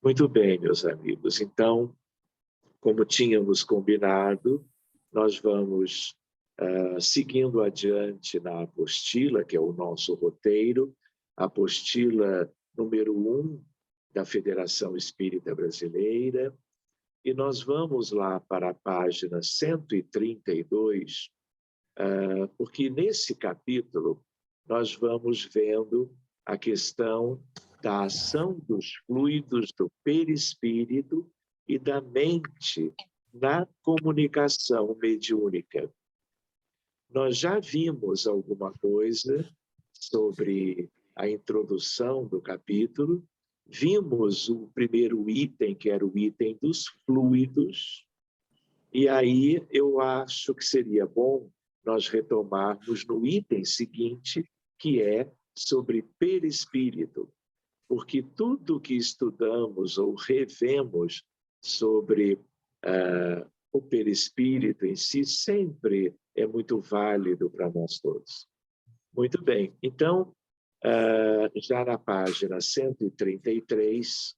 Muito bem, meus amigos. Então, como tínhamos combinado, nós vamos seguindo adiante na apostila, que é o nosso roteiro, a apostila número 1 da Federação Espírita Brasileira, e nós vamos lá para a página 132, porque nesse capítulo nós vamos vendo a questão da ação dos fluidos do perispírito e da mente na comunicação mediúnica. Nós já vimos alguma coisa sobre a introdução do capítulo, vimos o primeiro item, que era o item dos fluidos, e aí eu acho que seria bom nós retomarmos no item seguinte, que é sobre perispírito, porque tudo que estudamos ou revemos sobre o perispírito em si sempre é muito válido para nós todos. Muito bem, então, já na página 133,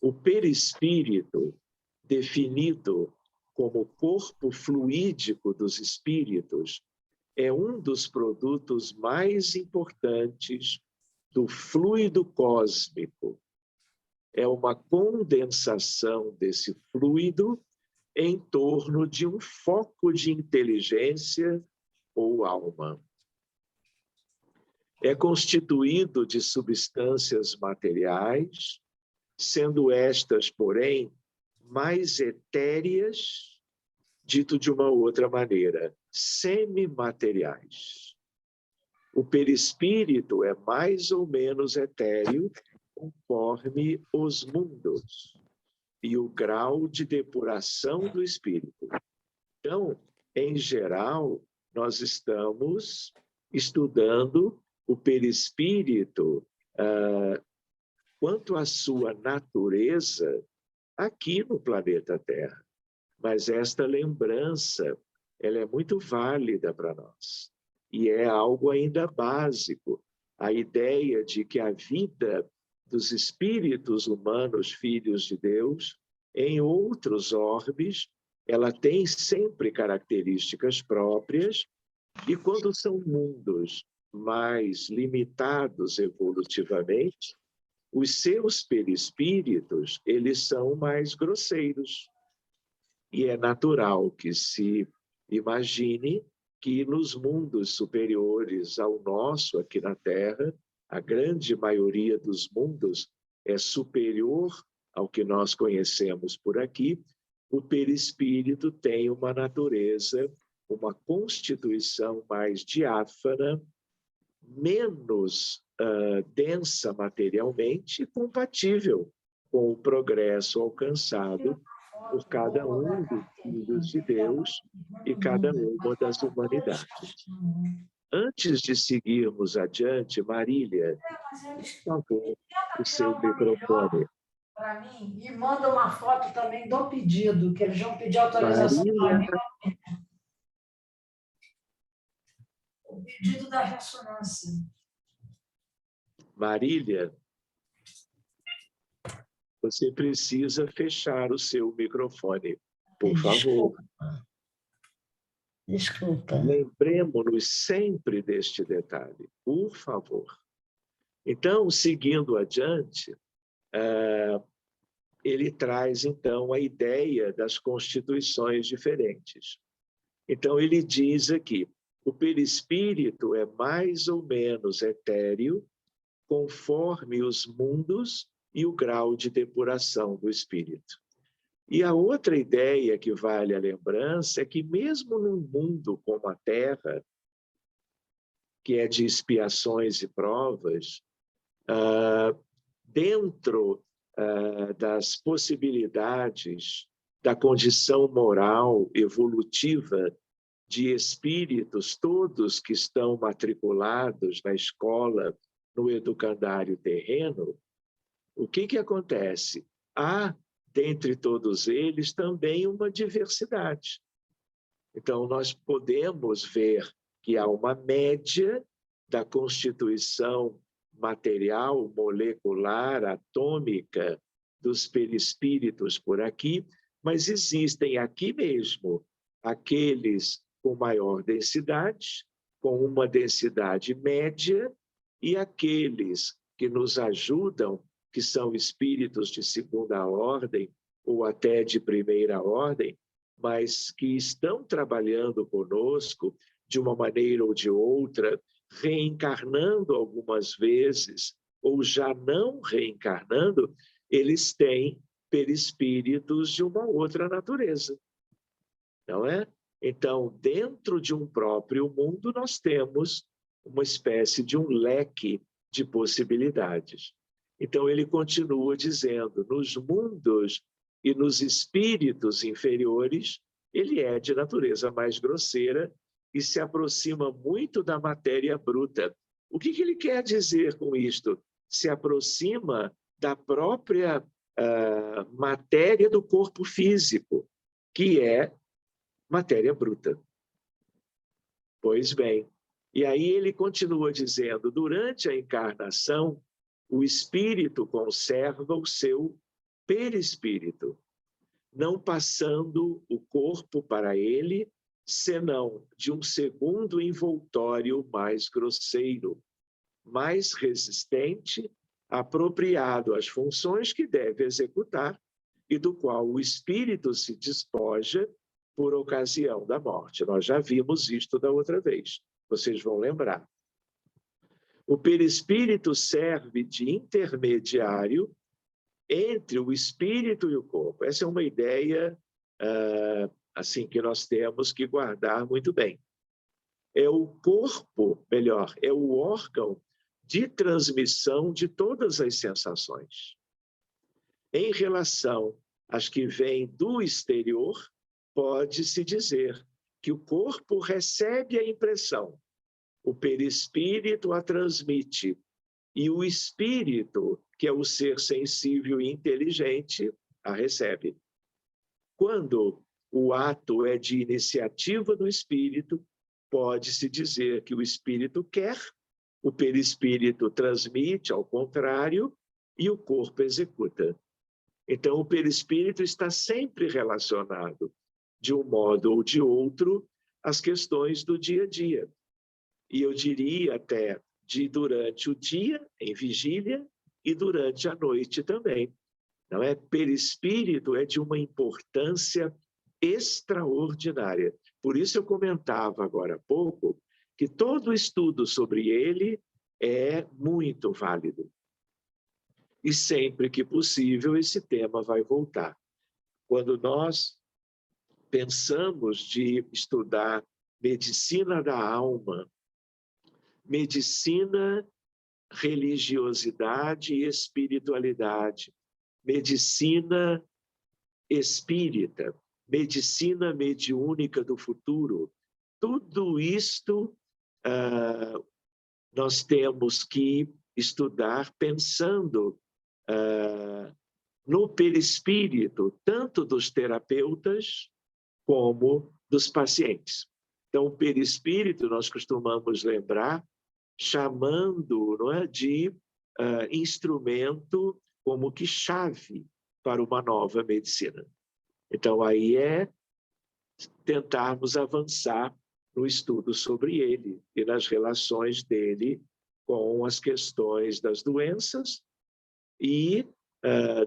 o perispírito, definido como corpo fluídico dos espíritos, é um dos produtos mais importantes do fluido cósmico. É uma condensação desse fluido em torno de um foco de inteligência ou alma. É constituído de substâncias materiais, sendo estas, porém, mais etéreas, dito de uma outra maneira, semimateriais. O perispírito é mais ou menos etéreo conforme os mundos e o grau de depuração do espírito. Então, em geral, nós estamos estudando o perispírito quanto à sua natureza aqui no planeta Terra. Mas esta lembrança, ela é muito válida para nós. E é algo ainda básico. A ideia de que a vida dos espíritos humanos, filhos de Deus, em outros orbes, ela tem sempre características próprias, e quando são mundos mais limitados evolutivamente, os seus perispíritos, eles são mais grosseiros. E é natural que se imagine que nos mundos superiores ao nosso, aqui na Terra, a grande maioria dos mundos é superior ao que nós conhecemos por aqui, o perispírito tem uma natureza, uma constituição mais diáfana, menos densa materialmente e compatível com o progresso alcançado por cada um dos filhos de Deus e cada uma das humanidades. Antes de seguirmos adiante, Marília, por favor, o seu microfone. Para mim, e manda uma foto também do pedido, que eles vão pedir autorização para mim. O pedido da ressonância. Marília, você precisa fechar o seu microfone, por favor. Desculpa. Lembremos-nos sempre deste detalhe, por favor. Então, seguindo adiante, ele traz, então, a ideia das constituições diferentes. Então, ele diz aqui, o perispírito é mais ou menos etéreo, conforme os mundos e o grau de depuração do espírito. E a outra ideia que vale a lembrança é que mesmo num mundo como a Terra, que é de expiações e provas, dentro das possibilidades da condição moral evolutiva de espíritos, todos que estão matriculados na escola, no educandário terreno, o que acontece? Há, dentre todos eles, também uma diversidade. Então, nós podemos ver que há uma média da constituição material, molecular, atômica dos perispíritos por aqui, mas existem aqui mesmo aqueles com maior densidade, com uma densidade média, e aqueles que nos ajudam, que são espíritos de segunda ordem ou até de primeira ordem, mas que estão trabalhando conosco de uma maneira ou de outra, reencarnando algumas vezes, ou já não reencarnando, eles têm perispíritos de uma outra natureza, não é? Então, dentro de um próprio mundo, nós temos uma espécie de um leque de possibilidades. Então, ele continua dizendo, nos mundos e nos espíritos inferiores, ele é de natureza mais grosseira e se aproxima muito da matéria bruta. O que ele quer dizer com isto? Se aproxima da própria matéria do corpo físico, que é matéria bruta. Pois bem, e aí ele continua dizendo, durante a encarnação, o espírito conserva o seu perispírito, não passando o corpo para ele, senão de um segundo envoltório mais grosseiro, mais resistente, apropriado às funções que deve executar e do qual o espírito se despoja por ocasião da morte. Nós já vimos isto da outra vez, vocês vão lembrar. O perispírito serve de intermediário entre o espírito e o corpo. Essa é uma ideia assim que nós temos que guardar muito bem. É o corpo, melhor, é o órgão de transmissão de todas as sensações. Em relação às que vêm do exterior, pode-se dizer que o corpo recebe a impressão, o perispírito a transmite, e o espírito, que é o ser sensível e inteligente, a recebe. Quando o ato é de iniciativa do espírito, pode-se dizer que o espírito quer, o perispírito transmite, ao contrário, e o corpo executa. Então, o perispírito está sempre relacionado, de um modo ou de outro, às questões do dia a dia. E eu diria até de durante o dia, em vigília, e durante a noite também. Não é? Perispírito é de uma importância extraordinária. Por isso eu comentava agora há pouco que todo estudo sobre ele é muito válido. E sempre que possível esse tema vai voltar. Quando nós pensamos de estudar medicina da alma, medicina, religiosidade e espiritualidade, medicina espírita, medicina mediúnica do futuro, tudo isto nós temos que estudar pensando no perispírito, tanto dos terapeutas como dos pacientes. Então, o perispírito nós costumamos lembrar chamando, não é, de instrumento como que chave para uma nova medicina. Então, aí é tentarmos avançar no estudo sobre ele e nas relações dele com as questões das doenças e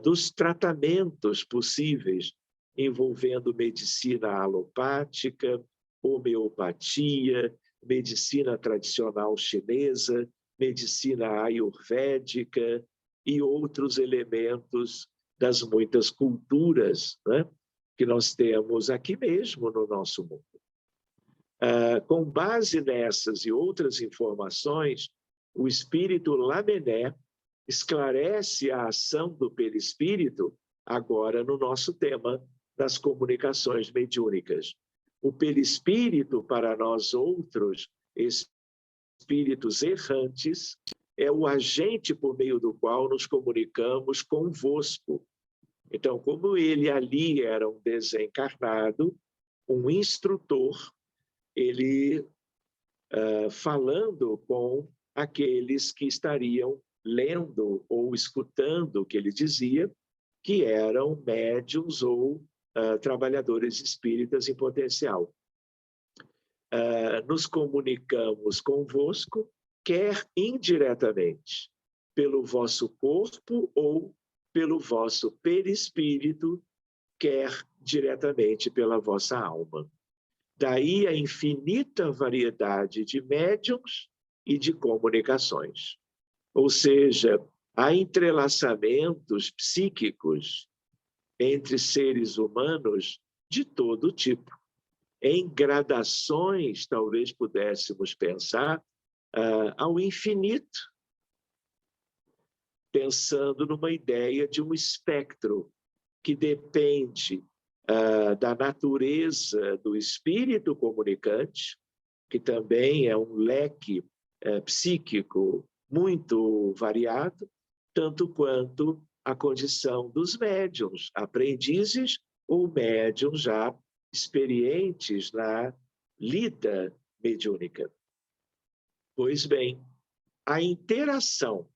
dos tratamentos possíveis envolvendo medicina alopática, homeopatia, medicina tradicional chinesa, medicina ayurvédica e outros elementos das muitas culturas, né, que nós temos aqui mesmo no nosso mundo. Com base nessas e outras informações, o espírito Lamennais esclarece a ação do perispírito agora no nosso tema das comunicações mediúnicas. O perispírito, para nós outros espíritos errantes, é o agente por meio do qual nos comunicamos convosco. Então, como ele ali era um desencarnado, um instrutor, ele falando com aqueles que estariam lendo ou escutando o que ele dizia, que eram médiuns ou trabalhadores espíritas em potencial. Nos comunicamos convosco, quer indiretamente, pelo vosso corpo ou pelo vosso perispírito, quer diretamente pela vossa alma. Daí a infinita variedade de médiuns e de comunicações. Ou seja, há entrelaçamentos psíquicos entre seres humanos de todo tipo. Em gradações, talvez pudéssemos pensar ao infinito, pensando numa ideia de um espectro que depende da natureza do espírito comunicante, que também é um leque psíquico muito variado, tanto quanto a condição dos médiuns, aprendizes ou médiuns já experientes na lida mediúnica. Pois bem, a interação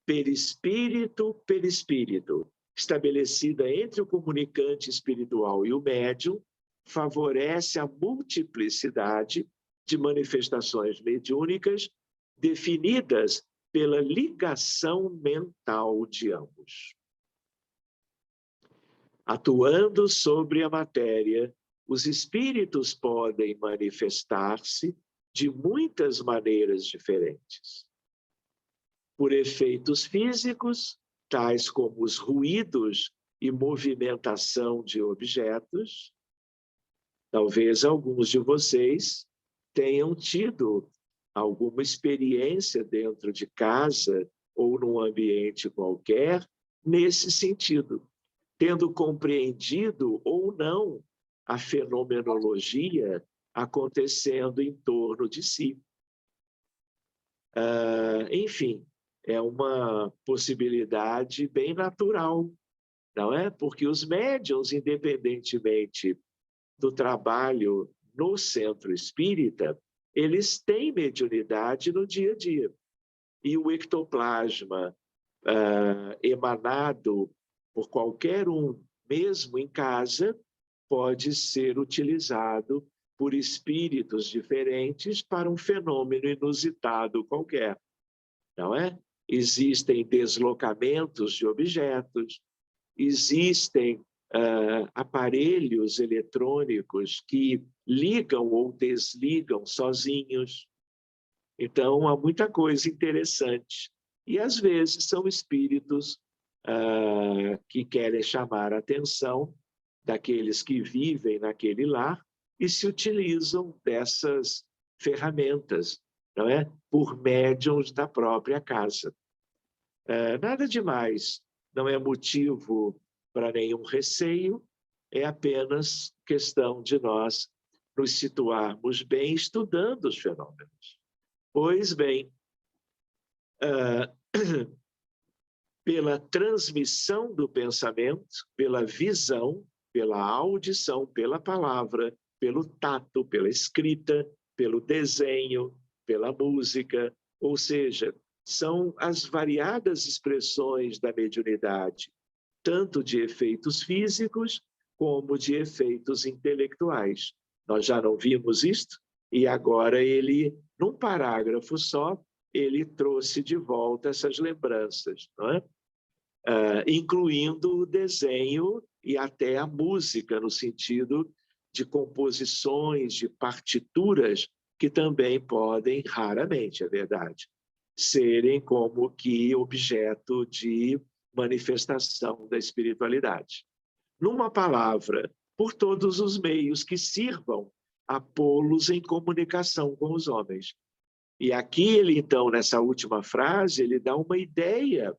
perispírito-perispírito, estabelecida entre o comunicante espiritual e o médium, favorece a multiplicidade de manifestações mediúnicas definidas pela ligação mental de ambos. Atuando sobre a matéria, os espíritos podem manifestar-se de muitas maneiras diferentes. Por efeitos físicos, tais como os ruídos e movimentação de objetos. Talvez alguns de vocês tenham tido alguma experiência dentro de casa ou num ambiente qualquer nesse sentido, tendo compreendido ou não a fenomenologia acontecendo em torno de si. Enfim, é uma possibilidade bem natural, não é? Porque os médiuns, independentemente do trabalho no centro espírita, eles têm mediunidade no dia a dia. E o ectoplasma emanado por qualquer um, mesmo em casa, pode ser utilizado por espíritos diferentes para um fenômeno inusitado qualquer, não é? Existem deslocamentos de objetos, existem aparelhos eletrônicos que ligam ou desligam sozinhos. Então, há muita coisa interessante. E, às vezes, são espíritos que querem chamar a atenção daqueles que vivem naquele lar e se utilizam dessas ferramentas, não é? Por médiuns da própria casa. Nada demais, não é motivo para nenhum receio, é apenas questão de nós nos situarmos bem estudando os fenômenos. Pois bem, pela transmissão do pensamento, pela visão, pela audição, pela palavra, pelo tato, pela escrita, pelo desenho, pela música, ou seja, são as variadas expressões da mediunidade, tanto de efeitos físicos como de efeitos intelectuais. Nós já não vimos isto? E agora ele, num parágrafo só, ele trouxe de volta essas lembranças, não é? Incluindo o desenho e até a música, no sentido de composições, de partituras, que também podem, raramente, é verdade, serem como que objeto de manifestação da espiritualidade. Numa palavra, por todos os meios que sirvam a pô-los em comunicação com os homens. E aqui ele, então, nessa última frase, ele dá uma ideia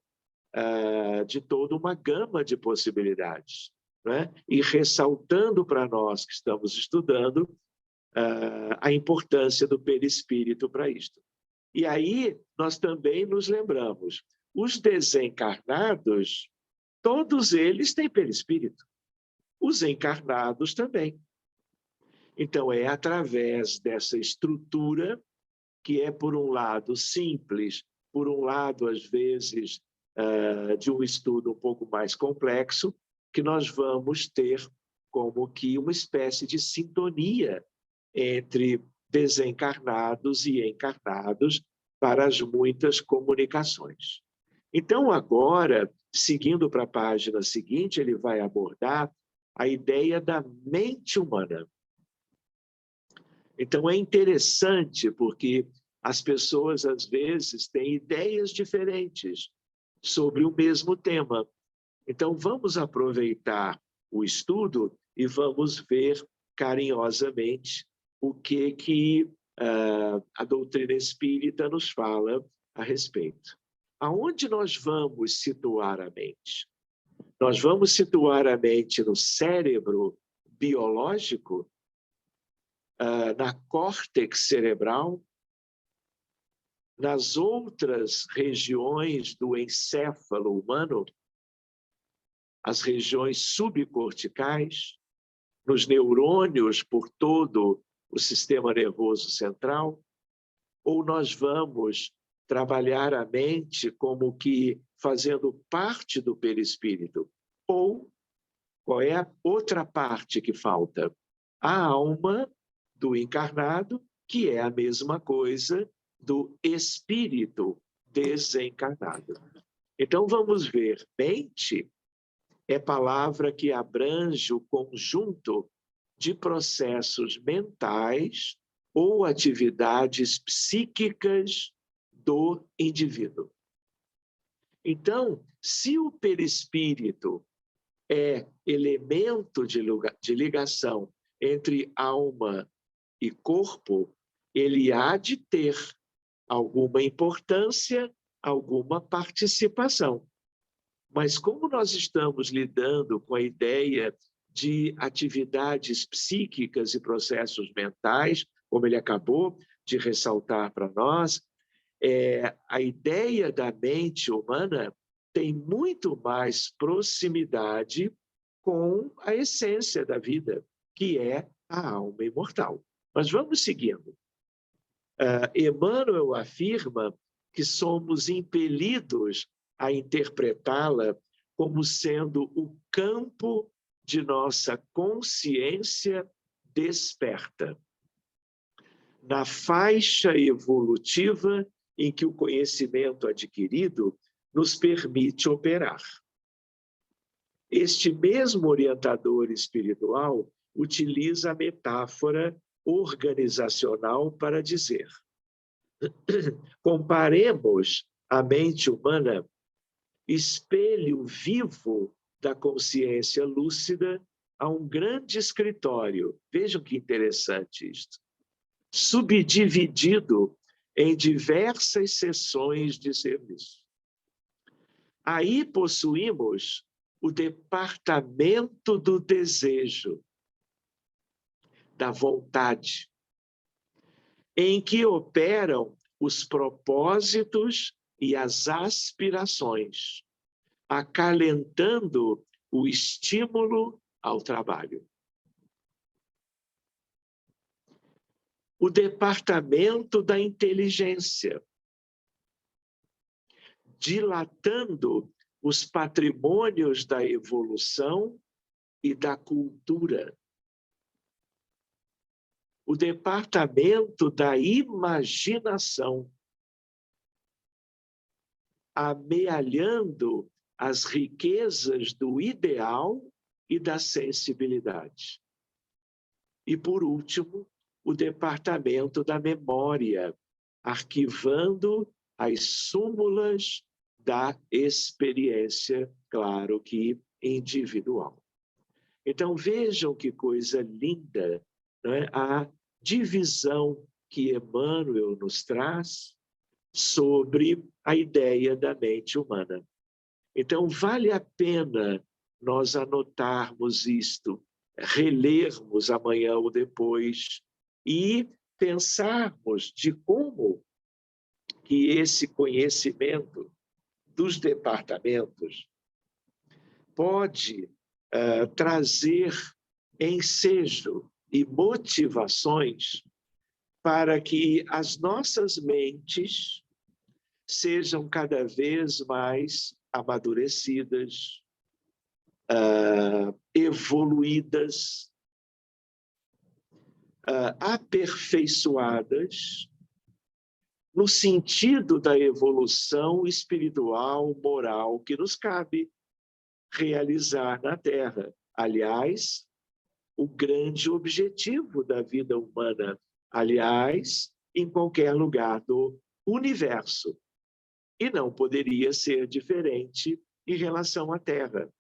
de toda uma gama de possibilidades, né? E ressaltando para nós que estamos estudando a importância do perispírito para isto. E aí nós também nos lembramos, os desencarnados, todos eles têm perispírito, os encarnados também. Então é através dessa estrutura que é, por um lado, simples, por um lado, às vezes, de um estudo um pouco mais complexo, que nós vamos ter como que uma espécie de sintonia entre desencarnados e encarnados para as muitas comunicações. Então, agora, seguindo para a página seguinte, ele vai abordar a ideia da mente humana. Então, é interessante porque as pessoas, às vezes, têm ideias diferentes sobre o mesmo tema. Então, vamos aproveitar o estudo e vamos ver carinhosamente o que a doutrina espírita nos fala a respeito. Aonde nós vamos situar a mente? Nós vamos situar a mente no cérebro biológico, na córtex cerebral, nas outras regiões do encéfalo humano, as regiões subcorticais, nos neurônios por todo o sistema nervoso central, ou nós vamos trabalhar a mente como que fazendo parte do perispírito? Ou qual é a outra parte que falta? A alma do encarnado, que é a mesma coisa do espírito desencarnado. Então, vamos ver, mente é palavra que abrange o conjunto de processos mentais ou atividades psíquicas do indivíduo. Então, se o perispírito é elemento de ligação entre alma e corpo, ele há de ter alguma importância, alguma participação. Mas como nós estamos lidando com a ideia de atividades psíquicas e processos mentais, como ele acabou de ressaltar para nós, a ideia da mente humana tem muito mais proximidade com a essência da vida, que é a alma imortal. Mas vamos seguindo. Emmanuel afirma que somos impelidos a interpretá-la como sendo o campo de nossa consciência desperta, na faixa evolutiva em que o conhecimento adquirido nos permite operar. Este mesmo orientador espiritual utiliza a metáfora organizacional para dizer: comparemos a mente humana, espelho vivo da consciência lúcida, a um grande escritório. Vejam que interessante isto. Subdividido em diversas seções de serviço. Aí possuímos o departamento do desejo, da vontade, em que operam os propósitos e as aspirações, acalentando o estímulo ao trabalho. O departamento da inteligência, dilatando os patrimônios da evolução e da cultura. O departamento da imaginação, amealhando as riquezas do ideal e da sensibilidade. E, por último, o departamento da memória, arquivando as súmulas da experiência, claro que individual. Então, vejam que coisa linda, não é? A divisão que Emmanuel nos traz sobre a ideia da mente humana. Então, vale a pena nós anotarmos isto, relermos amanhã ou depois e pensarmos de como que esse conhecimento dos departamentos pode trazer ensejo e motivações para que as nossas mentes sejam cada vez mais amadurecidas, evoluídas, aperfeiçoadas, no sentido da evolução espiritual, moral que nos cabe realizar na Terra. Aliás, o grande objetivo da vida humana, aliás, em qualquer lugar do universo. E não poderia ser diferente em relação à Terra.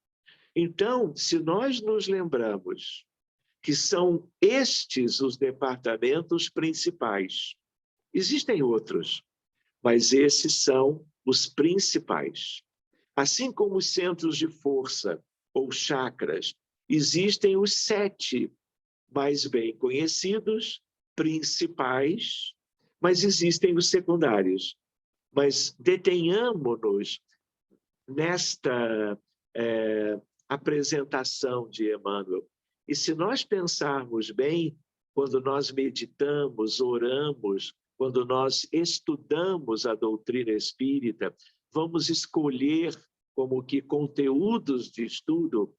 Então, se nós nos lembramos que são estes os departamentos principais, existem outros, mas esses são os principais. Assim como os centros de força ou chakras, existem os 7 mais bem conhecidos, principais, mas existem os secundários. Mas detenhamos-nos nesta apresentação de Emmanuel. E se nós pensarmos bem, quando nós meditamos, oramos, quando nós estudamos a doutrina espírita, vamos escolher como que conteúdos de estudo,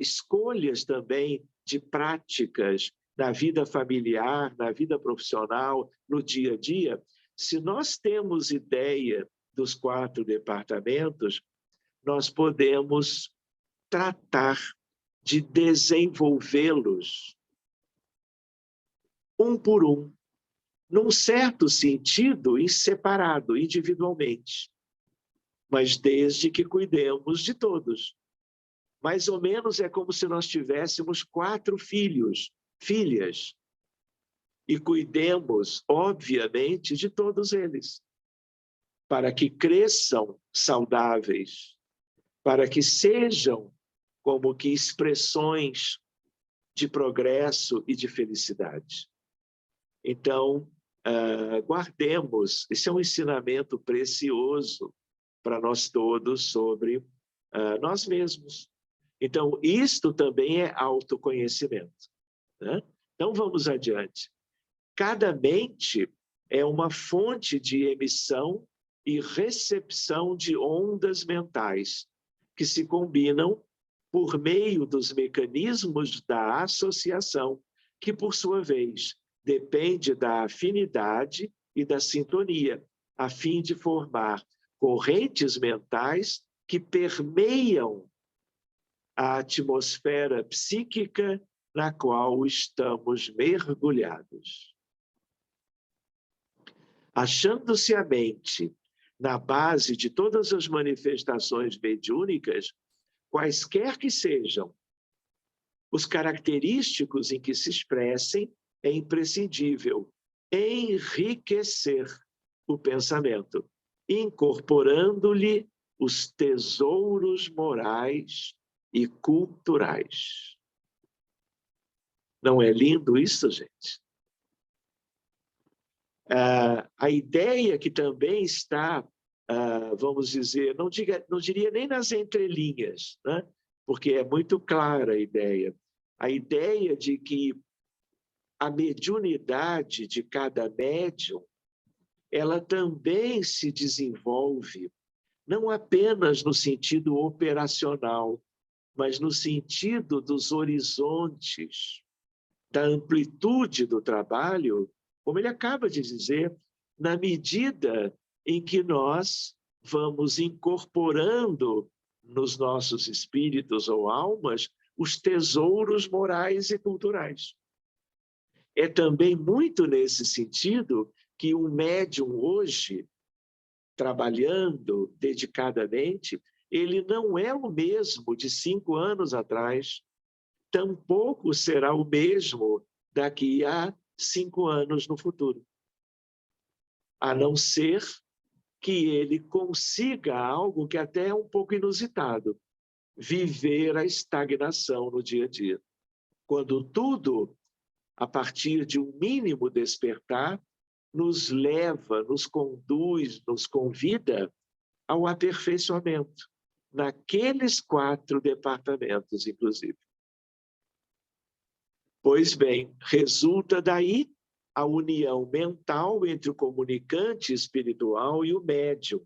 escolhas também de práticas na vida familiar, na vida profissional, no dia a dia. Se nós temos ideia dos 4 departamentos, nós podemos tratar de desenvolvê-los um por um, num certo sentido, em separado, individualmente, mas desde que cuidemos de todos. Mais ou menos é como se nós tivéssemos 4 filhos, filhas, e cuidemos, obviamente, de todos eles, para que cresçam saudáveis, para que sejam como que expressões de progresso e de felicidade. Então, guardemos, esse é um ensinamento precioso para nós todos sobre nós mesmos. Então, isto também é autoconhecimento, né? Então, vamos adiante. Cada mente é uma fonte de emissão e recepção de ondas mentais que se combinam por meio dos mecanismos da associação, que, por sua vez, depende da afinidade e da sintonia, a fim de formar correntes mentais que permeiam a atmosfera psíquica na qual estamos mergulhados. Achando-se a mente na base de todas as manifestações mediúnicas, quaisquer que sejam os característicos em que se expressem, é imprescindível enriquecer o pensamento, incorporando-lhe os tesouros morais e culturais. Não é lindo isso, gente? A ideia que também está, vamos dizer, não diria nem nas entrelinhas, né? Porque é muito clara a ideia de que a mediunidade de cada médium, ela também se desenvolve, não apenas no sentido operacional, mas no sentido dos horizontes, da amplitude do trabalho, como ele acaba de dizer, na medida em que nós vamos incorporando nos nossos espíritos ou almas os tesouros morais e culturais. É também muito nesse sentido que um médium hoje, trabalhando dedicadamente, ele não é o mesmo de 5 anos atrás, tampouco será o mesmo daqui a 5 anos no futuro. A não ser que ele consiga algo que até é um pouco inusitado, viver a estagnação no dia a dia. Quando tudo, a partir de um mínimo despertar, nos leva, nos conduz, nos convida ao aperfeiçoamento, naqueles 4 departamentos, inclusive. Pois bem, resulta daí a união mental entre o comunicante espiritual e o médium,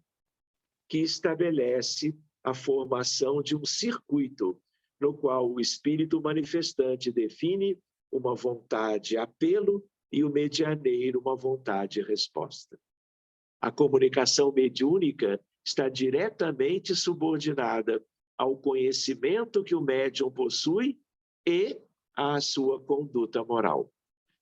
que estabelece a formação de um circuito no qual o espírito manifestante define uma vontade apelo e o medianeiro uma vontade resposta. A comunicação mediúnica está diretamente subordinada ao conhecimento que o médium possui e à sua conduta moral,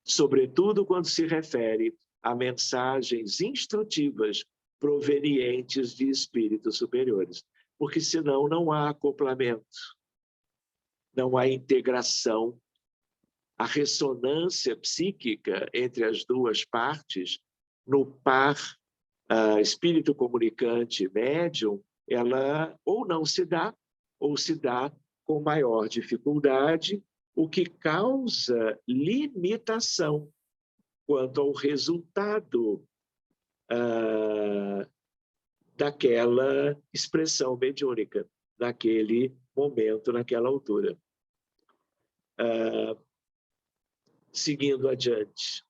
sobretudo quando se refere a mensagens instrutivas provenientes de espíritos superiores, porque senão não há acoplamento, não há integração, a ressonância psíquica entre as duas partes, no par espírito comunicante médium, ela ou não se dá, ou se dá com maior dificuldade, o que causa limitação quanto ao resultado daquela expressão mediúnica, naquele momento, naquela altura. Seguindo adiante,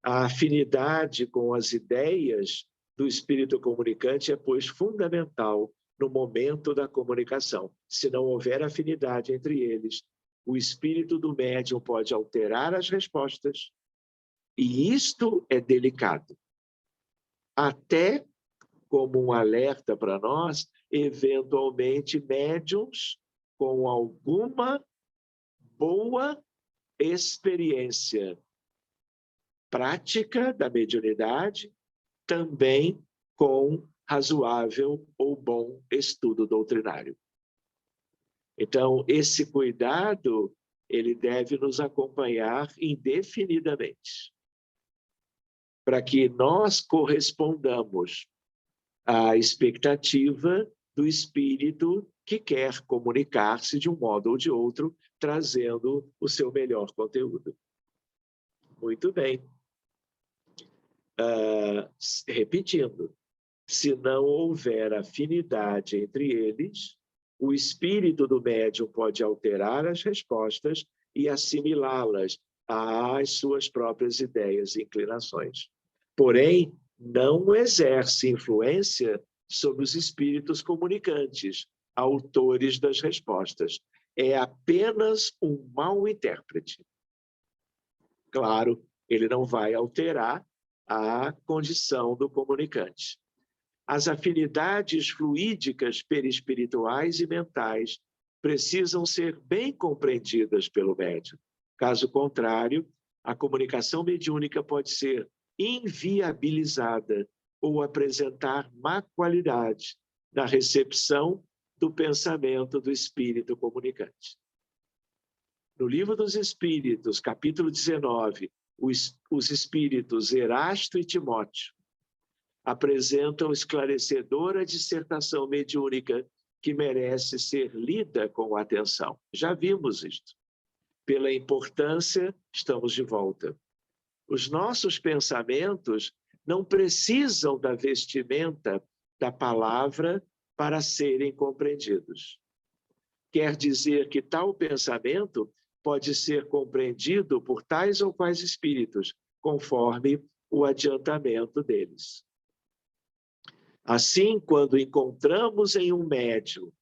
a afinidade com as ideias do espírito comunicante é, pois, fundamental no momento da comunicação. Se não houver afinidade entre eles, o espírito do médium pode alterar as respostas, e isto é delicado. Até como um alerta para nós, eventualmente médiums com alguma boa experiência prática da mediunidade, também com razoável ou bom estudo doutrinário. Então, esse cuidado, ele deve nos acompanhar indefinidamente, para que nós correspondamos à expectativa do espírito que quer comunicar-se de um modo ou de outro, trazendo o seu melhor conteúdo. Muito bem. Repetindo, se não houver afinidade entre eles, o espírito do médium pode alterar as respostas e assimilá-las às suas próprias ideias e inclinações. Porém, não exerce influência sobre os espíritos comunicantes, autores das respostas. É apenas um mau intérprete. Claro, ele não vai alterar a condição do comunicante. As afinidades fluídicas perispirituais e mentais precisam ser bem compreendidas pelo médium. Caso contrário, a comunicação mediúnica pode ser inviabilizada ou apresentar má qualidade na recepção do pensamento do espírito comunicante. No Livro dos Espíritos, capítulo 19, os espíritos Erasto e Timóteo apresentam esclarecedora dissertação mediúnica que merece ser lida com atenção. Já vimos isto. Pela importância, estamos de volta. Os nossos pensamentos não precisam da vestimenta da palavra para serem compreendidos. Quer dizer que tal pensamento pode ser compreendido por tais ou quais espíritos, conforme o adiantamento deles. Assim, quando encontramos em um médium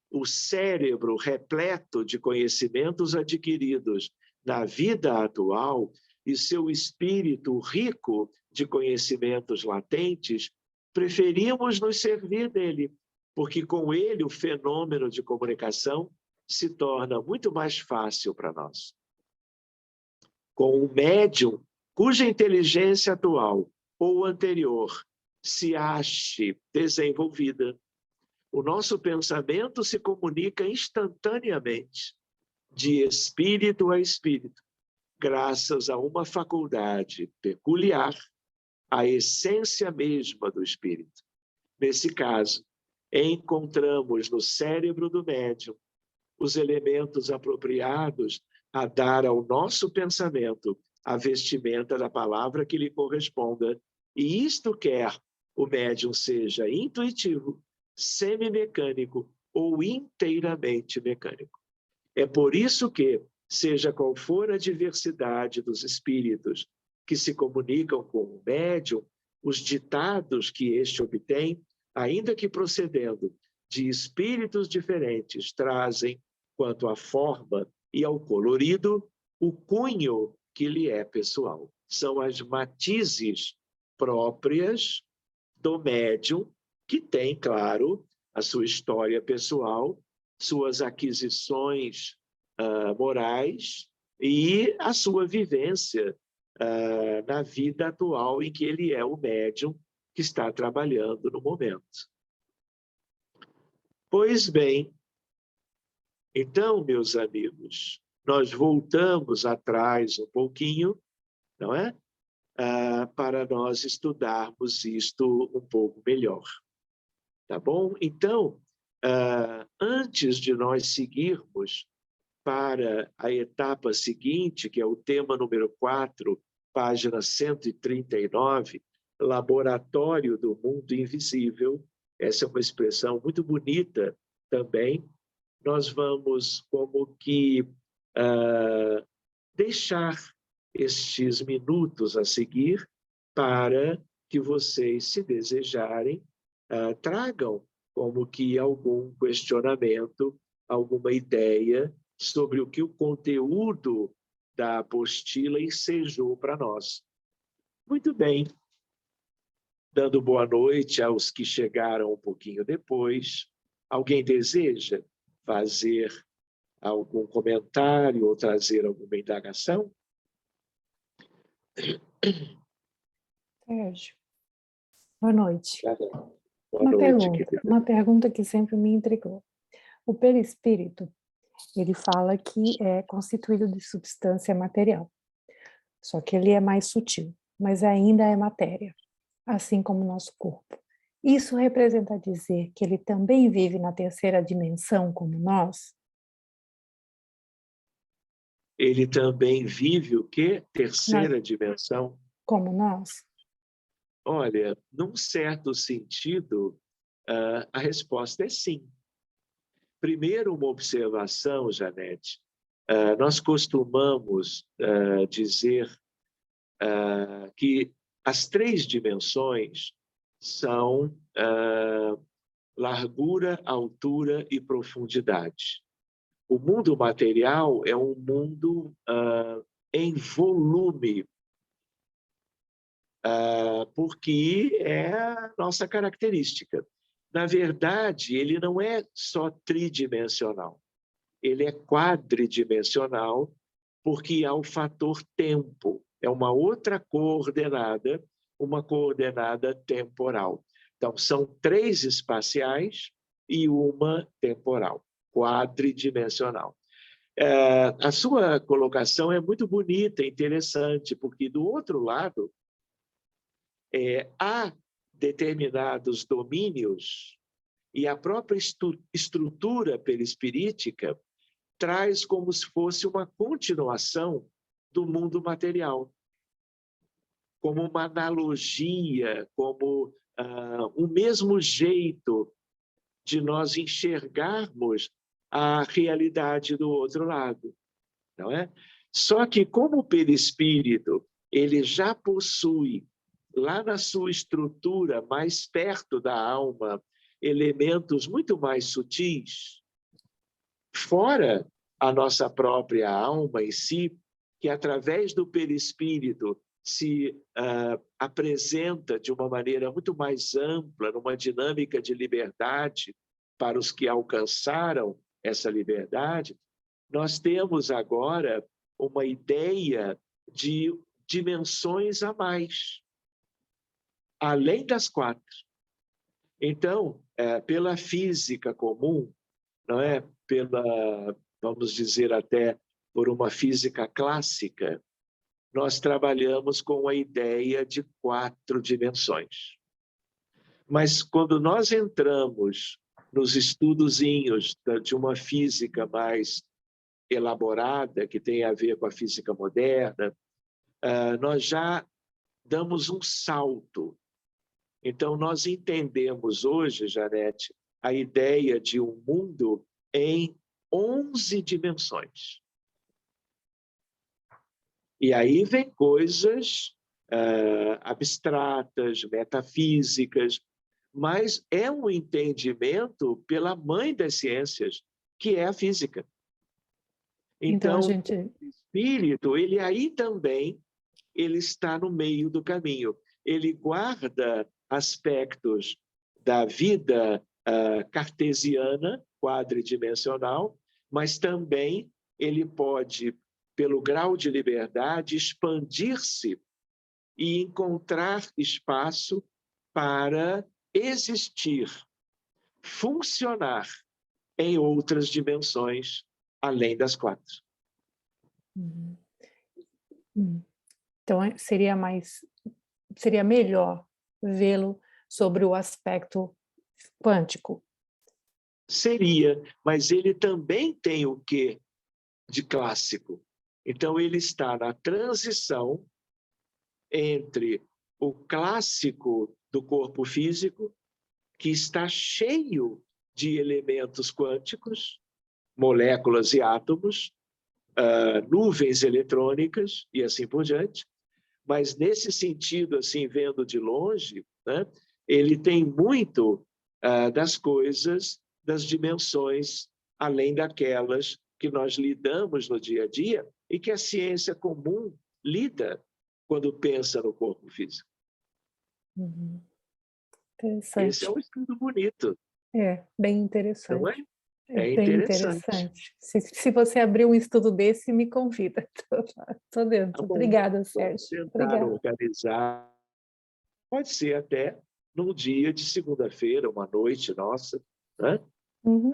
o cérebro repleto de conhecimentos adquiridos na vida atual e seu espírito rico de conhecimentos latentes, preferimos nos servir dele, porque com ele o fenômeno de comunicação se torna muito mais fácil para nós. Com um médium cuja inteligência atual ou anterior se ache desenvolvida, o nosso pensamento se comunica instantaneamente, de espírito a espírito, graças a uma faculdade peculiar, a essência mesma do espírito. Nesse caso, encontramos no cérebro do médium os elementos apropriados a dar ao nosso pensamento a vestimenta da palavra que lhe corresponda, e isto quer o médium seja intuitivo, semimecânico ou inteiramente mecânico. É por isso que, seja qual for a diversidade dos espíritos que se comunicam com o médium, os ditados que este obtém ainda que procedendo de espíritos diferentes, trazem, quanto à forma e ao colorido, o cunho que lhe é pessoal. São as matizes próprias do médium, que tem, claro, a sua história pessoal, suas aquisições morais e a sua vivência na vida atual em que ele é o médium que está trabalhando no momento. Pois bem, então, meus amigos, nós voltamos atrás um pouquinho, não é? Para nós estudarmos isto um pouco melhor. Tá bom? Então, antes de nós seguirmos para a etapa seguinte, que é o tema número 4, página 139, Laboratório do Mundo Invisível, essa é uma expressão muito bonita também, nós vamos como que deixar estes minutos a seguir para que vocês, se desejarem, tragam como que algum questionamento, alguma ideia sobre o que o conteúdo da apostila ensejou para nós. Muito bem. Dando boa noite aos que chegaram um pouquinho depois. Alguém deseja fazer algum comentário ou trazer alguma indagação? Sérgio, boa noite. Boa noite, uma pergunta que sempre me intrigou. O perispírito, ele fala que é constituído de substância material, só que ele é mais sutil, mas ainda é matéria, assim como o nosso corpo. Isso representa dizer que ele também vive na terceira dimensão como nós? Ele também vive o quê? Terceira dimensão? Como nós? Olha, num certo sentido, a resposta é sim. Primeiro, uma observação, Janete. Nós costumamos dizer que as 3 dimensões são largura, altura e profundidade. O mundo material é um mundo em volume, porque é a nossa característica. Na verdade, ele não é só tridimensional, ele é quadridimensional, porque há o fator tempo, é uma outra coordenada, uma coordenada temporal. Então, são 3 espaciais e uma temporal, quadridimensional. A sua colocação é muito bonita, interessante, porque do outro lado, há determinados domínios e a própria estrutura perispirítica traz como se fosse uma continuação do mundo material, como uma analogia, como o mesmo jeito de nós enxergarmos a realidade do outro lado, não é? Só que como o perispírito, ele já possui lá na sua estrutura, mais perto da alma, elementos muito mais sutis, fora a nossa própria alma em si, que através do perispírito se apresenta de uma maneira muito mais ampla, numa dinâmica de liberdade para os que alcançaram essa liberdade, nós temos agora uma ideia de dimensões a mais, além das 4. Então, pela física comum, não é? Vamos dizer até por uma física clássica, nós trabalhamos com a ideia de 4 dimensões. Mas quando nós entramos nos estudozinhos de uma física mais elaborada, que tem a ver com a física moderna, nós já damos um salto. Então, nós entendemos hoje, Janete, a ideia de um mundo em 11 dimensões. E aí vem coisas abstratas, metafísicas, mas é um entendimento pela mãe das ciências, que é a física. Então, a Então, gente... o espírito, ele aí também, ele está no meio do caminho. Ele guarda aspectos da vida cartesiana, quadridimensional, mas também ele pode, pelo grau de liberdade, expandir-se e encontrar espaço para existir, funcionar em outras dimensões, além das 4. Uhum. Então, seria melhor vê-lo sobre o aspecto quântico. Seria, mas ele também tem o quê de clássico? Então, ele está na transição entre o clássico do corpo físico, que está cheio de elementos quânticos, moléculas e átomos, nuvens eletrônicas e assim por diante, mas nesse sentido, assim, vendo de longe, né, ele tem muito das coisas, das dimensões, além daquelas que nós lidamos no dia a dia e que a ciência comum lida quando pensa no corpo físico. Uhum. Esse Interessante. é um estudo bonito, Bem não interessante. é? É É bem interessante. interessante. Se você abrir um estudo desse, me convida. Estou Tá dentro. bom, Obrigada, vamos Sérgio. tentar Obrigada. organizar. Pode ser até num dia de segunda-feira, uma noite nossa, né? Uhum.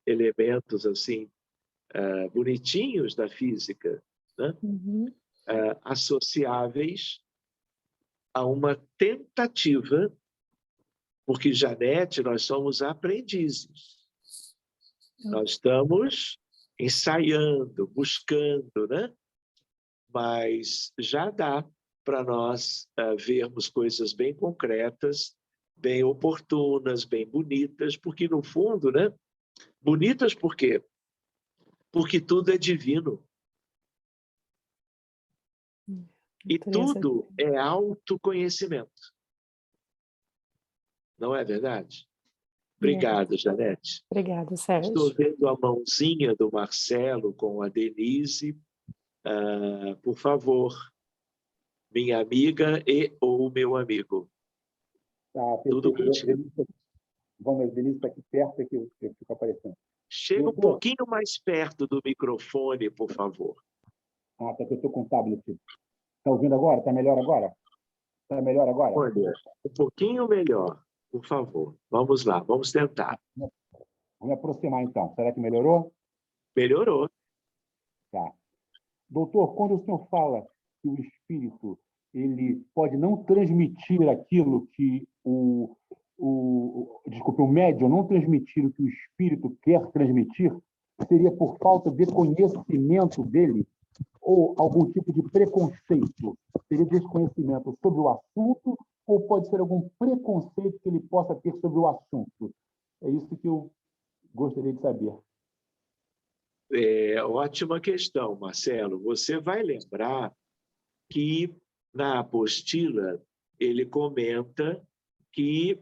Elementos assim bonitinhos da física, né? Uhum. Associáveis a uma tentativa, porque, Janete, nós somos aprendizes. Nós estamos ensaiando, buscando, né? Mas já dá para nós vermos coisas bem concretas, bem oportunas, bem bonitas, porque, no fundo, né? Bonitas por quê? Porque tudo é divino. E Natureza. tudo é autoconhecimento. Não é verdade? Obrigado, Janete. Obrigada, Estou Sérgio. vendo a mãozinha do Marcelo com a Denise. Por favor, minha amiga e ou meu amigo. Tá, Tudo perfeito. contigo. Vamos, Denise está aqui perto, aqui eu fico aparecendo. Chega um Doutor, pouquinho mais perto do microfone, por favor. tá, que eu estou com o tablet. Está ouvindo agora? Está melhor agora? Está melhor agora? Olha, um pouquinho melhor, por favor. Vamos lá, vamos tentar. Vou me aproximar, então. Será que melhorou? Melhorou. Tá. Doutor, quando o senhor fala que o espírito ele pode não transmitir aquilo que desculpe, o médium não transmitir o que o espírito quer transmitir, seria por falta de conhecimento dele ou algum tipo de preconceito? Seria desconhecimento sobre o assunto ou pode ser algum preconceito que ele possa ter sobre o assunto? É isso que eu gostaria de saber. Ótima questão, Marcelo. Você vai lembrar que na apostila ele comenta que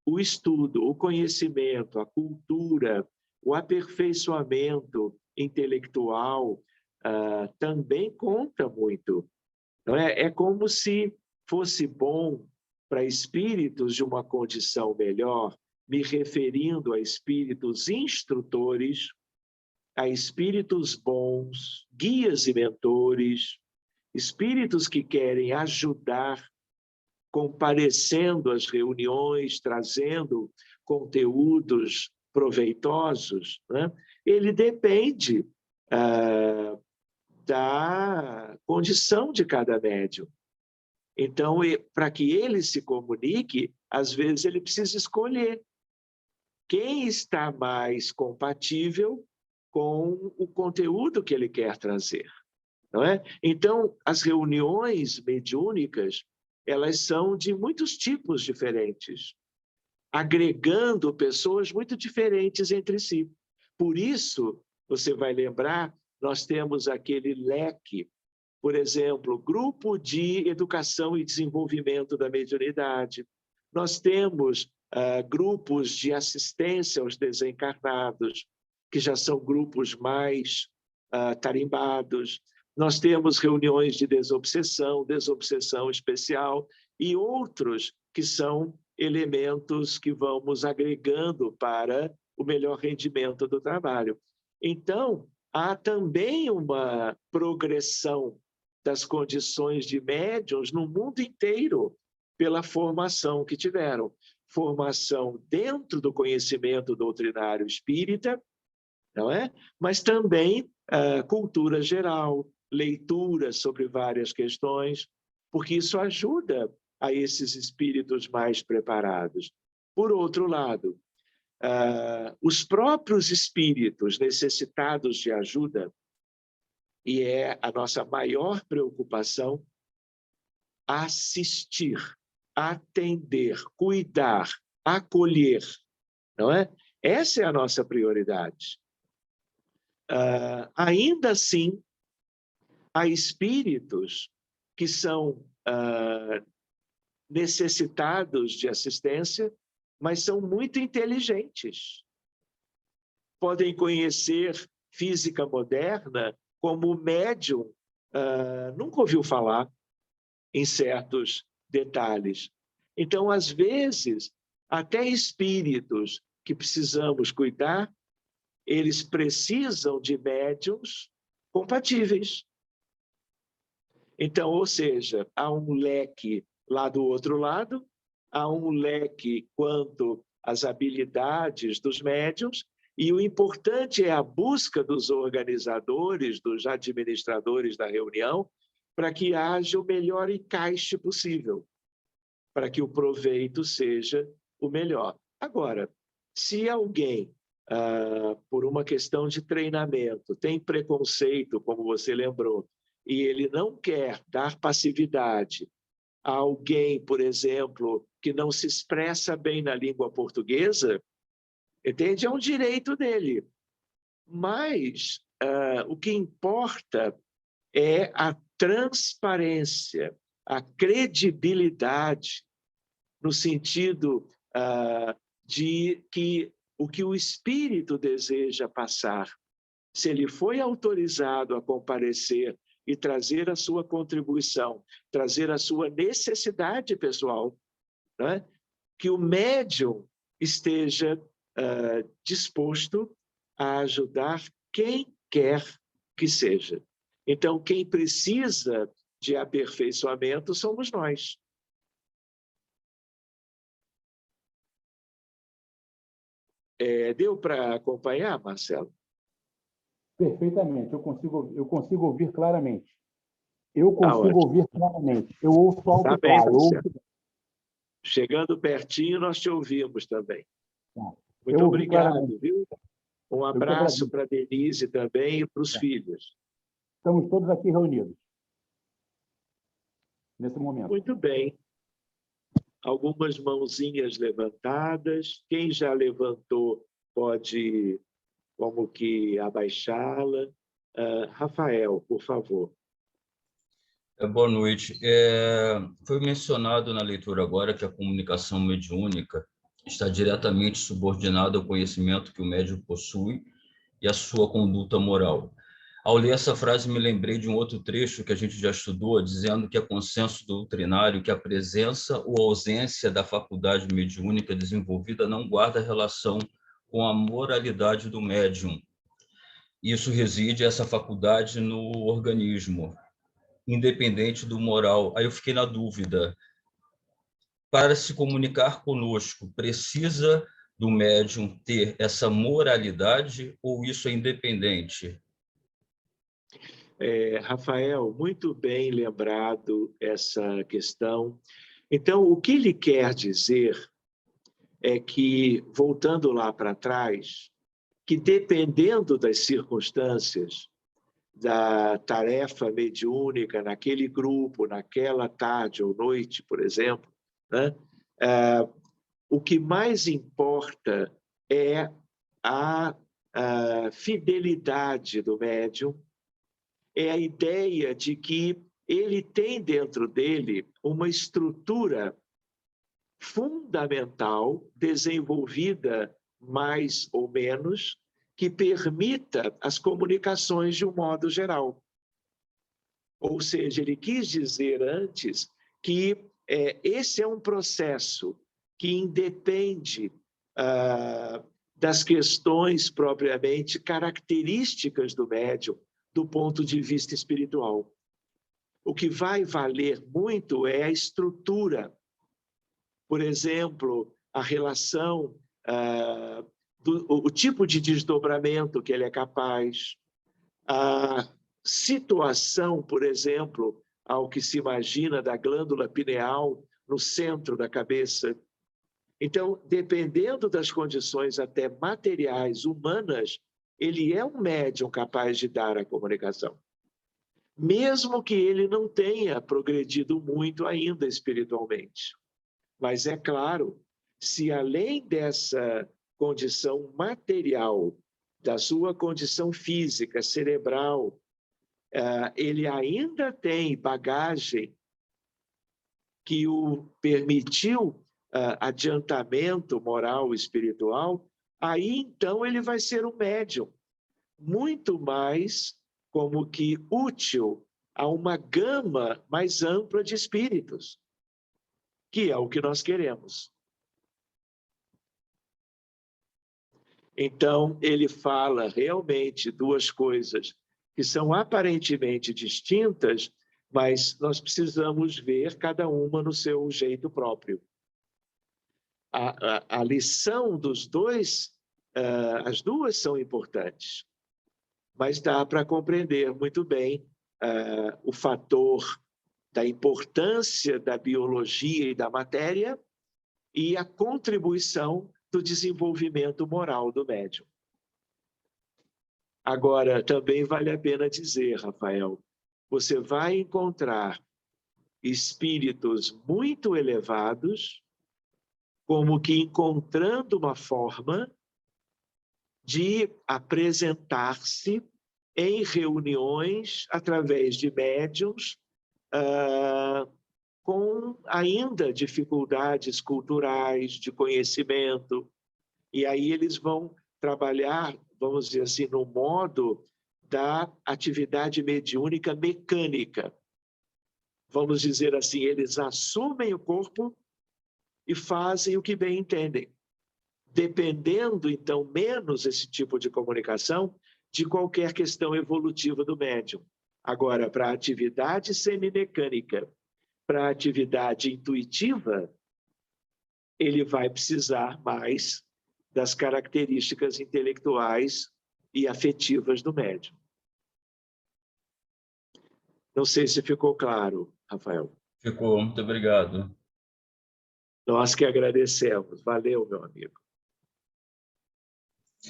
o estudo, o conhecimento, a cultura, o aperfeiçoamento intelectual também conta muito. Não é? É como se fosse bom para espíritos de uma condição melhor, me referindo a espíritos instrutores, a espíritos bons, guias e mentores, espíritos que querem ajudar, comparecendo às reuniões, trazendo conteúdos proveitosos, né? Ele depende da condição de cada médium. Então, para que ele se comunique, às vezes ele precisa escolher quem está mais compatível com o conteúdo que ele quer trazer, não é? Então, as reuniões mediúnicas, elas são de muitos tipos diferentes, agregando pessoas muito diferentes entre si. Por isso, você vai lembrar, nós temos aquele leque, por exemplo, Grupo de Educação e Desenvolvimento da Mediunidade, Nós temos grupos de assistência aos desencarnados, que já são grupos mais tarimbados. Nós temos reuniões de desobsessão especial e outros que são elementos que vamos agregando para o melhor rendimento do trabalho. Então, há também uma progressão das condições de médiuns no mundo inteiro pela formação que tiveram. Formação dentro do conhecimento doutrinário espírita, não é? Mas também cultura geral, leitura sobre várias questões, porque isso ajuda a esses espíritos mais preparados. Por outro lado, os próprios espíritos necessitados de ajuda, e é a nossa maior preocupação, assistir, atender, cuidar, acolher, não é? Essa é a nossa prioridade. Ainda assim, há espíritos que são necessitados de assistência, mas são muito inteligentes. Podem conhecer física moderna como médium, nunca ouviu falar em certos detalhes. Então, às vezes, até espíritos que precisamos cuidar, eles precisam de médiums compatíveis. Então, ou seja, há um leque lá do outro lado, há um leque quanto às habilidades dos médiums, e o importante é a busca dos organizadores, dos administradores da reunião, para que haja o melhor encaixe possível, para que o proveito seja o melhor. Agora, se alguém, por uma questão de treinamento, tem preconceito, como você lembrou, e ele não quer dar passividade a alguém, por exemplo, que não se expressa bem na língua portuguesa, entende? É um direito dele. Mas o que importa é a transparência, a credibilidade, no sentido de que o que o espírito deseja passar, se ele foi autorizado a comparecer e trazer a sua contribuição, trazer a sua necessidade pessoal, né? Que o médium esteja disposto a ajudar quem quer que seja. Então, quem precisa de aperfeiçoamento somos nós. Deu para acompanhar, Marcelo? Perfeitamente, eu consigo ouvir claramente. Eu consigo ouvir claramente. Eu ouço alto Tá e bem, claro. Marcelo. Chegando pertinho, nós te ouvimos também. Tá. Muito obrigado, viu? Um Eu que abraço agradeço. para a Denise também e para os Tá. filhos. Estamos todos aqui reunidos, nesse momento. Muito bem. Algumas mãozinhas levantadas. Quem já levantou pode, como que, abaixá-la. Rafael, por favor. Boa noite. Foi mencionado na leitura agora que a comunicação mediúnica está diretamente subordinada ao conhecimento que o médium possui e à sua conduta moral. Ao ler essa frase, me lembrei de um outro trecho que a gente já estudou, dizendo que é consenso doutrinário que a presença ou ausência da faculdade mediúnica desenvolvida não guarda relação com a moralidade do médium. Isso reside, essa faculdade, no organismo, independente do moral. Aí eu fiquei na dúvida. Para se comunicar conosco, precisa do médium ter essa moralidade ou isso é independente? Rafael, muito bem lembrado essa questão. Então, o que ele quer dizer é que, voltando lá para trás, que dependendo das circunstâncias, da tarefa mediúnica naquele grupo, naquela tarde ou noite, por exemplo, né? O que mais importa é a fidelidade do médium, é a ideia de que ele tem dentro dele uma estrutura fundamental, desenvolvida mais ou menos, que permita as comunicações de um modo geral. Ou seja, ele quis dizer antes que esse é um processo que independe das questões propriamente características do médium do ponto de vista espiritual. O que vai valer muito é a estrutura. Por exemplo, a relação, o tipo de desdobramento que ele é capaz, a situação, por exemplo, ao que se imagina da glândula pineal no centro da cabeça. Então, dependendo das condições até materiais, humanas, ele é um médium capaz de dar a comunicação. Mesmo que ele não tenha progredido muito ainda espiritualmente. Mas é claro, se além dessa condição material, da sua condição física, cerebral, ele ainda tem bagagem que o permitiu adiantamento moral e espiritual, aí então ele vai ser um médium, muito mais como que útil a uma gama mais ampla de espíritos, que é o que nós queremos. Então, ele fala realmente duas coisas que são aparentemente distintas, mas nós precisamos ver cada uma no seu jeito próprio. A lição dos dois, as duas são importantes, mas dá para compreender muito bem o fator da importância da biologia e da matéria e a contribuição do desenvolvimento moral do médium. Agora, também vale a pena dizer, Rafael, você vai encontrar espíritos muito elevados, como que encontrando uma forma de apresentar-se em reuniões através de médiuns com ainda dificuldades culturais, de conhecimento, e aí eles vão trabalhar, vamos dizer assim, no modo da atividade mediúnica mecânica. Vamos dizer assim, eles assumem o corpo e fazem o que bem entendem, dependendo, então, menos esse tipo de comunicação de qualquer questão evolutiva do médium. Agora, para a atividade semimecânica, para a atividade intuitiva, ele vai precisar mais das características intelectuais e afetivas do médium. Não sei se ficou claro, Rafael. Ficou, muito obrigado. Nós que agradecemos. Valeu, meu amigo.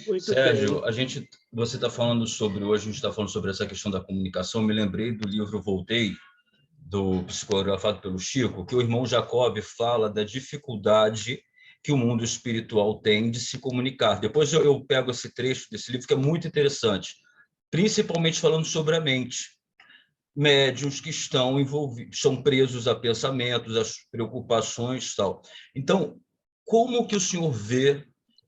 Muito Sérgio, bem. você está falando sobre, hoje a gente está falando sobre essa questão da comunicação, me lembrei do livro Voltei, do psicografado pelo Chico, que o irmão Jacob fala da dificuldade que o mundo espiritual tem de se comunicar. Depois eu pego esse trecho desse livro, que é muito interessante, principalmente falando sobre a mente. Médiuns que estão envolvidos, são presos a pensamentos, as preocupações e tal. Então, como que o senhor vê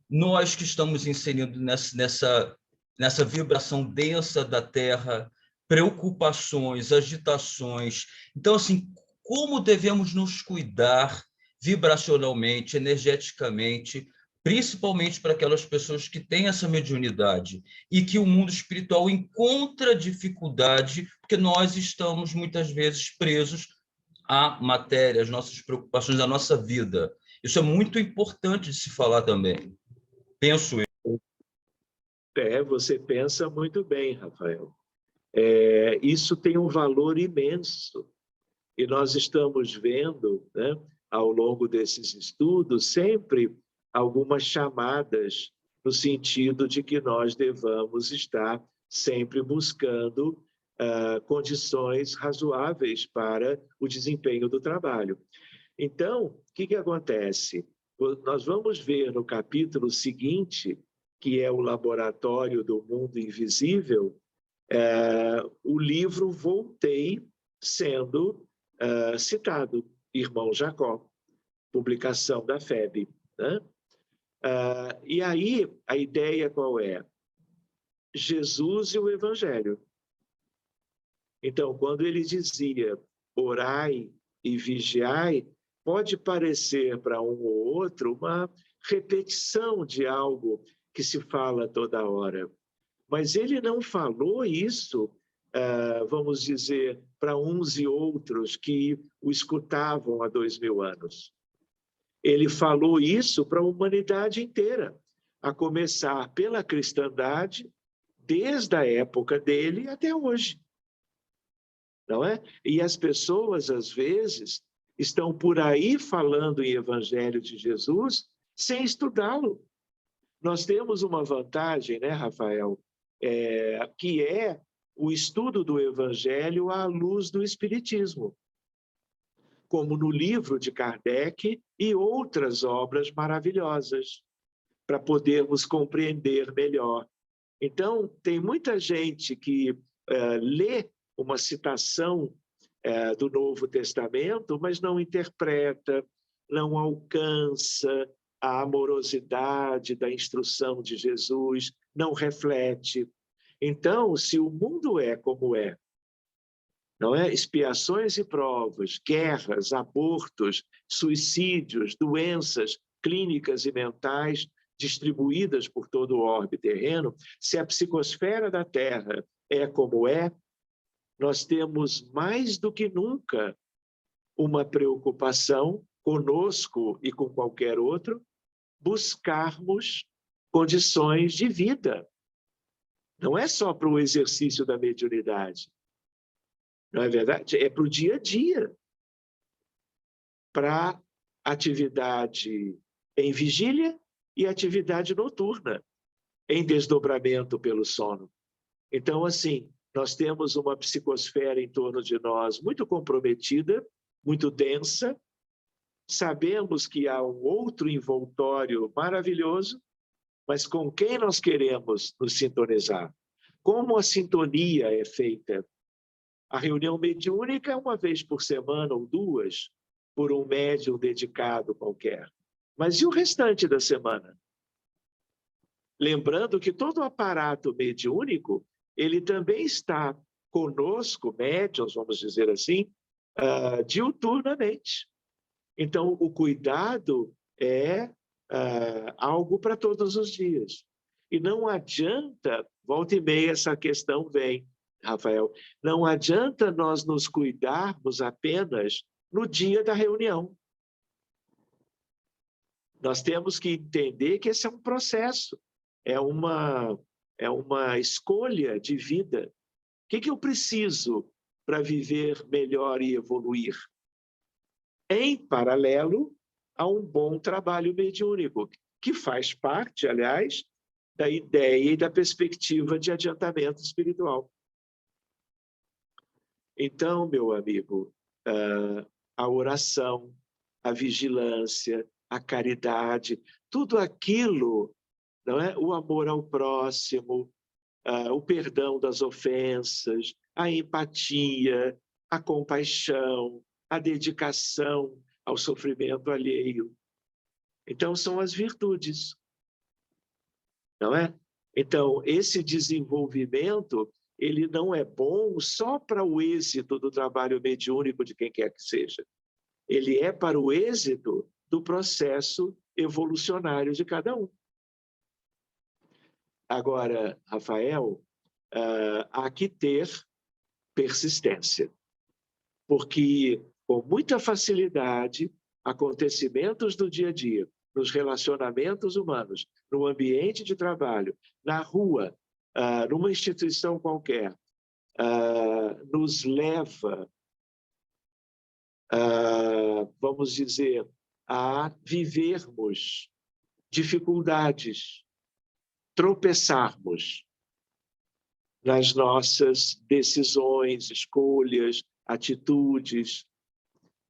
nós que estamos inserindo nessa vibração densa da Terra, preocupações, agitações? Então, assim, como devemos nos cuidar vibracionalmente, energeticamente, principalmente para aquelas pessoas que têm essa mediunidade e que o mundo espiritual encontra dificuldade, porque nós estamos muitas vezes presos à matéria, às nossas preocupações, à nossa vida. Isso é muito importante de se falar também, penso eu. Você pensa muito bem, Rafael. Isso tem um valor imenso. E nós estamos vendo, né, ao longo desses estudos, sempre algumas chamadas no sentido de que nós devamos estar sempre buscando condições razoáveis para o desempenho do trabalho. Então, o que acontece? Nós vamos ver no capítulo seguinte, que é o Laboratório do Mundo Invisível, o livro Voltei sendo citado, Irmão Jacó. publicação da FEB, né? E aí, a ideia qual é? Jesus e o Evangelho. Então, quando ele dizia orai e vigiai, pode parecer para um ou outro uma repetição de algo que se fala toda hora. Mas ele não falou isso, vamos dizer, para uns e outros que o escutavam há 2000 anos. Ele falou isso para a humanidade inteira, a começar pela cristandade, desde a época dele até hoje. Não é? E as pessoas, às vezes, estão por aí falando em Evangelho de Jesus sem estudá-lo. Nós temos uma vantagem, né, Rafael? Que é o estudo do Evangelho à luz do Espiritismo, como no livro de Kardec e outras obras maravilhosas, para podermos compreender melhor. Então, tem muita gente que lê uma citação do Novo Testamento, mas não interpreta, não alcança a amorosidade da instrução de Jesus, não reflete. Então, se o mundo é como é, não é? Expiações e provas, guerras, abortos, suicídios, doenças clínicas e mentais distribuídas por todo o orbe terreno, se a psicosfera da Terra é como é, nós temos mais do que nunca uma preocupação conosco e com qualquer outro, buscarmos condições de vida. Não é só para o exercício da mediunidade, não é verdade? É para o dia a dia, para atividade em vigília e atividade noturna, em desdobramento pelo sono. Então, assim, nós temos uma psicosfera em torno de nós muito comprometida, muito densa. Sabemos que há um outro envoltório maravilhoso, mas com quem nós queremos nos sintonizar? Como a sintonia é feita? A reunião mediúnica é uma vez por semana ou duas, por um médium dedicado qualquer. Mas e o restante da semana? Lembrando que todo o aparato mediúnico, ele também está conosco, médiuns, vamos dizer assim, diuturnamente. Então, o cuidado é algo para todos os dias. E não adianta, volta e meia essa questão vem, Rafael, não adianta nós nos cuidarmos apenas no dia da reunião. Nós temos que entender que esse é um processo, é uma escolha de vida. O que eu preciso para viver melhor e evoluir? Em paralelo a um bom trabalho mediúnico, que faz parte, aliás, da ideia e da perspectiva de adiantamento espiritual. Então, meu amigo, a oração, a vigilância, a caridade, tudo aquilo, não é? O amor ao próximo, o perdão das ofensas, a empatia, a compaixão, a dedicação ao sofrimento alheio. Então, são as virtudes, não é? Então, esse desenvolvimento, ele não é bom só para o êxito do trabalho mediúnico de quem quer que seja. Ele é para o êxito do processo evolucionário de cada um. Agora, Rafael, há que ter persistência, porque com muita facilidade, acontecimentos do dia a dia, nos relacionamentos humanos, no ambiente de trabalho, na rua, numa instituição qualquer, nos leva, vamos dizer, a vivermos dificuldades, tropeçarmos nas nossas decisões, escolhas, atitudes.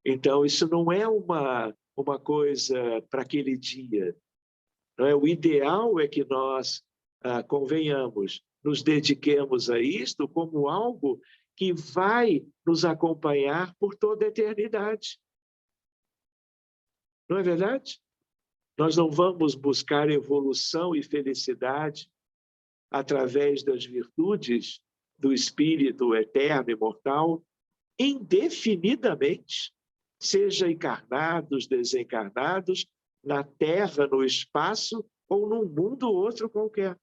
Então, isso não é uma coisa para aquele dia. Não é? O ideal é que nós, convenhamos, nos dediquemos a isto como algo que vai nos acompanhar por toda a eternidade. Não é verdade? Nós não vamos buscar evolução e felicidade através das virtudes do Espírito eterno e imortal, indefinidamente, seja encarnados, desencarnados, na Terra, no espaço ou num mundo outro qualquer.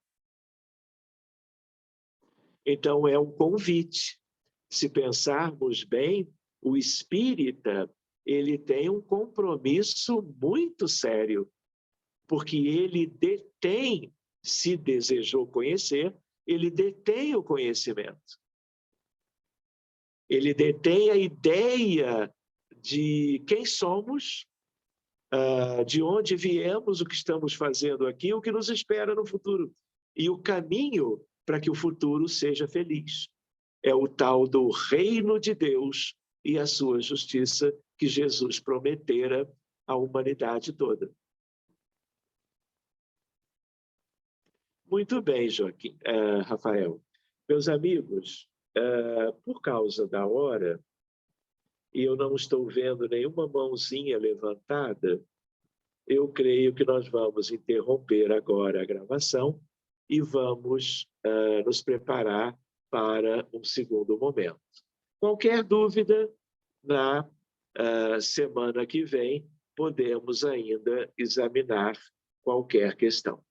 Então, é um convite. Se pensarmos bem, o espírita, ele tem um compromisso muito sério, porque ele detém, se desejou conhecer, ele detém o conhecimento. Ele detém a ideia de quem somos, de onde viemos, o que estamos fazendo aqui, o que nos espera no futuro. E o caminho para que o futuro seja feliz. É o tal do reino de Deus e a sua justiça que Jesus prometera à humanidade toda. Muito bem, Joaquim, Rafael. Meus amigos, por causa da hora, e eu não estou vendo nenhuma mãozinha levantada, eu creio que nós vamos interromper agora a gravação e vamos nos preparar para um segundo momento. Qualquer dúvida, na semana que vem, podemos ainda examinar qualquer questão.